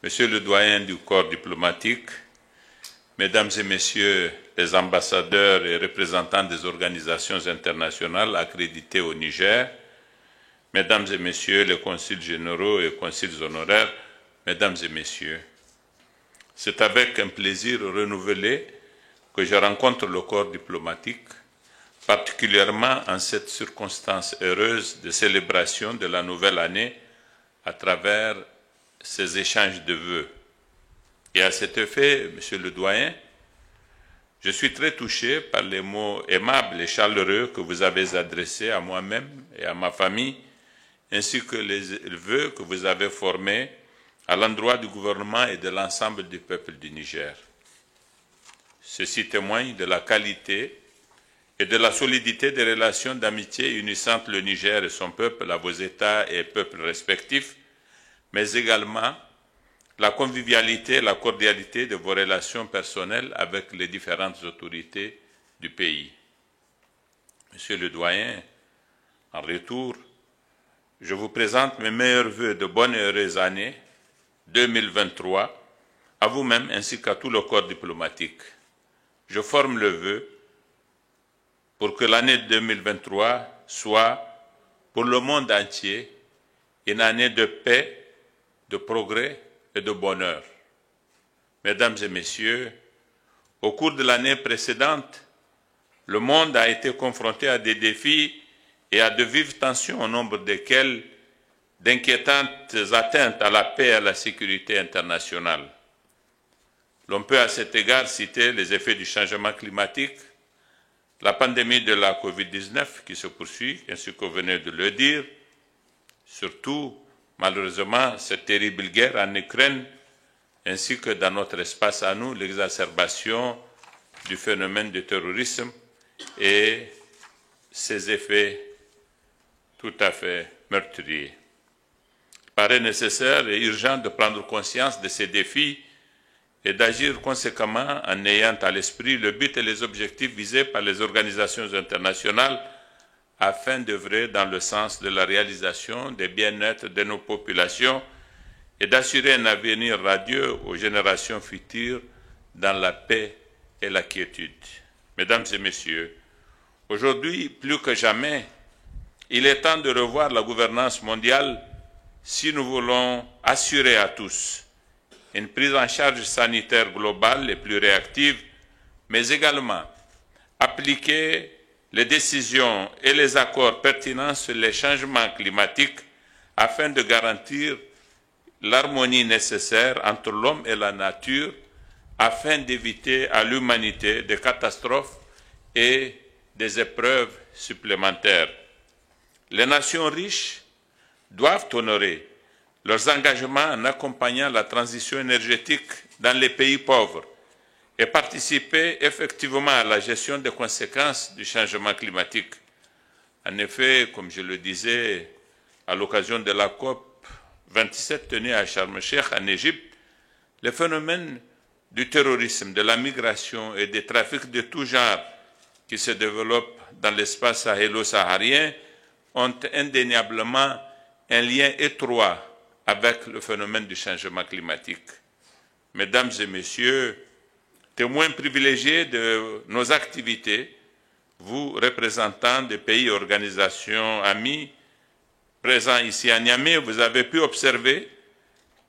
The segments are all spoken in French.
Monsieur le doyen du corps diplomatique, Mesdames et Messieurs les ambassadeurs et représentants des organisations internationales accréditées au Niger, Mesdames et Messieurs les consuls généraux et consuls honoraires, Mesdames et Messieurs, c'est avec un plaisir renouvelé que je rencontre le corps diplomatique, particulièrement en cette circonstance heureuse de célébration de la nouvelle année à travers ces échanges de vœux. Et à cet effet, Monsieur le doyen, je suis très touché par les mots aimables et chaleureux que vous avez adressés à moi-même et à ma famille, ainsi que les vœux que vous avez formés à l'endroit du gouvernement et de l'ensemble du peuple du Niger. Ceci témoigne de la qualité et de la solidité des relations d'amitié unissant le Niger et son peuple à vos États et peuples respectifs, mais également la convivialité et la cordialité de vos relations personnelles avec les différentes autorités du pays. Monsieur le doyen, en retour, je vous présente mes meilleurs vœux de bonne et heureuse année 2023 à vous-même ainsi qu'à tout le corps diplomatique. Je forme le vœu pour que l'année 2023 soit, pour le monde entier, une année de paix, de progrès et de bonheur. Mesdames et Messieurs, au cours de l'année précédente, le monde a été confronté à des défis et à de vives tensions au nombre desquels d'inquiétantes atteintes à la paix et à la sécurité internationale. L'on peut à cet égard citer les effets du changement climatique, la pandémie de la Covid-19 qui se poursuit, ainsi que vous venez de le dire, surtout malheureusement cette terrible guerre en Ukraine, ainsi que dans notre espace à nous, l'exacerbation du phénomène du terrorisme et ses effets tout à fait meurtriers. Il paraît nécessaire et urgent de prendre conscience de ces défis et d'agir conséquemment en ayant à l'esprit le but et les objectifs visés par les organisations internationales afin d'œuvrer dans le sens de la réalisation des bien-être de nos populations et d'assurer un avenir radieux aux générations futures dans la paix et la quiétude. Mesdames et Messieurs, aujourd'hui, plus que jamais, il est temps de revoir la gouvernance mondiale si nous voulons assurer à tous une prise en charge sanitaire globale et plus réactive, mais également appliquer les décisions et les accords pertinents sur les changements climatiques afin de garantir l'harmonie nécessaire entre l'homme et la nature afin d'éviter à l'humanité des catastrophes et des épreuves supplémentaires. Les nations riches doivent honorer leurs engagements en accompagnant la transition énergétique dans les pays pauvres et participer effectivement à la gestion des conséquences du changement climatique. En effet, comme je le disais à l'occasion de la COP 27 tenue à Sharm el-Sheikh en Égypte, les phénomènes du terrorisme, de la migration et des trafics de tout genre qui se développent dans l'espace sahélo-saharien ont indéniablement un lien étroit avec le phénomène du changement climatique. Mesdames et Messieurs, témoins privilégiés de nos activités, vous, représentants des pays et organisations amis présents ici à Niamey, vous avez pu observer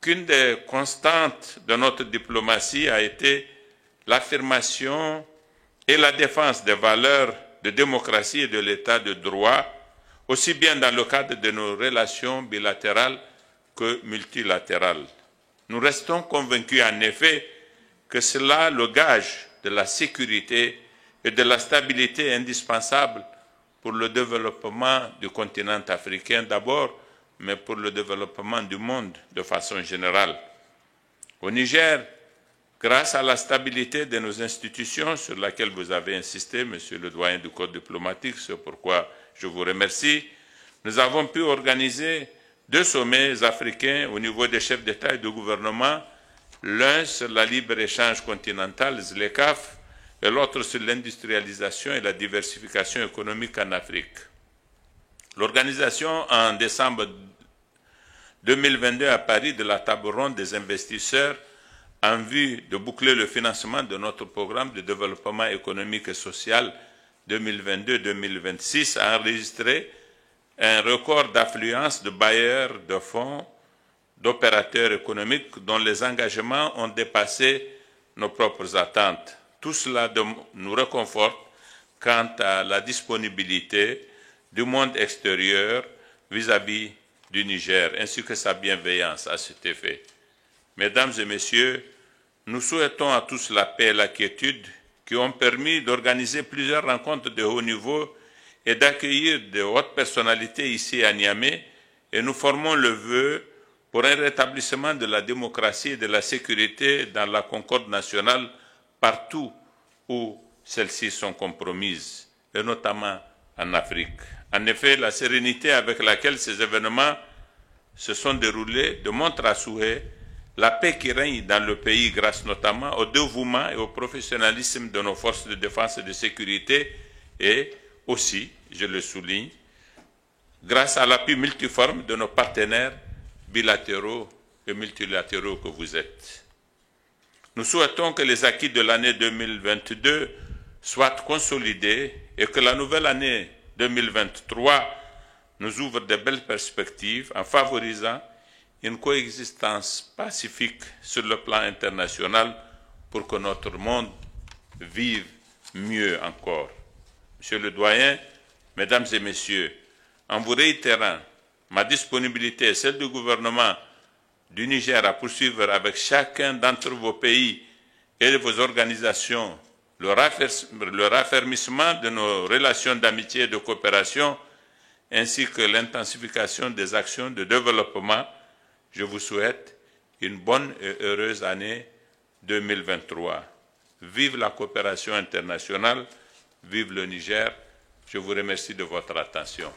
qu'une des constantes de notre diplomatie a été l'affirmation et la défense des valeurs de démocratie et de l'état de droit, aussi bien dans le cadre de nos relations bilatérales que multilatérales. Nous restons convaincus en effet que c'est là le gage de la sécurité et de la stabilité indispensable pour le développement du continent africain d'abord, mais pour le développement du monde de façon générale. Au Niger, grâce à la stabilité de nos institutions sur laquelle vous avez insisté, Monsieur le doyen du corps diplomatique, c'est pourquoi je vous remercie, nous avons pu organiser 2 sommets africains au niveau des chefs d'État et de gouvernement, l'un sur la libre-échange continentale, ZLECAf, et l'autre sur l'industrialisation et la diversification économique en Afrique. L'organisation en décembre 2022 à Paris de la table ronde des investisseurs en vue de boucler le financement de notre programme de développement économique et social 2022-2026 a enregistré un record d'affluence de bailleurs de fonds, d'opérateurs économiques dont les engagements ont dépassé nos propres attentes. Tout cela nous réconforte quant à la disponibilité du monde extérieur vis-à-vis du Niger, ainsi que sa bienveillance à cet effet. Mesdames et messieurs, nous souhaitons à tous la paix et la quiétude qui ont permis d'organiser plusieurs rencontres de haut niveau et d'accueillir de hautes personnalités ici à Niamey, et nous formons le vœu pour un rétablissement de la démocratie et de la sécurité dans la concorde nationale partout où celles-ci sont compromises, et notamment en Afrique. En effet, la sérénité avec laquelle ces événements se sont déroulés démontre à souhait la paix qui règne dans le pays grâce notamment au dévouement et au professionnalisme de nos forces de défense et de sécurité et aussi, je le souligne, grâce à l'appui multiforme de nos partenaires bilatéraux et multilatéraux que vous êtes. Nous souhaitons que les acquis de l'année 2022 soient consolidés et que la nouvelle année 2023 nous ouvre de belles perspectives en favorisant une coexistence pacifique sur le plan international pour que notre monde vive mieux encore. Monsieur le doyen, mesdames et messieurs, en vous réitérant ma disponibilité et celle du gouvernement du Niger à poursuivre avec chacun d'entre vos pays et de vos organisations le raffermissement de nos relations d'amitié et de coopération, ainsi que l'intensification des actions de développement, je vous souhaite une bonne et heureuse année 2023. Vive la coopération internationale, vive le Niger. Je vous remercie de votre attention.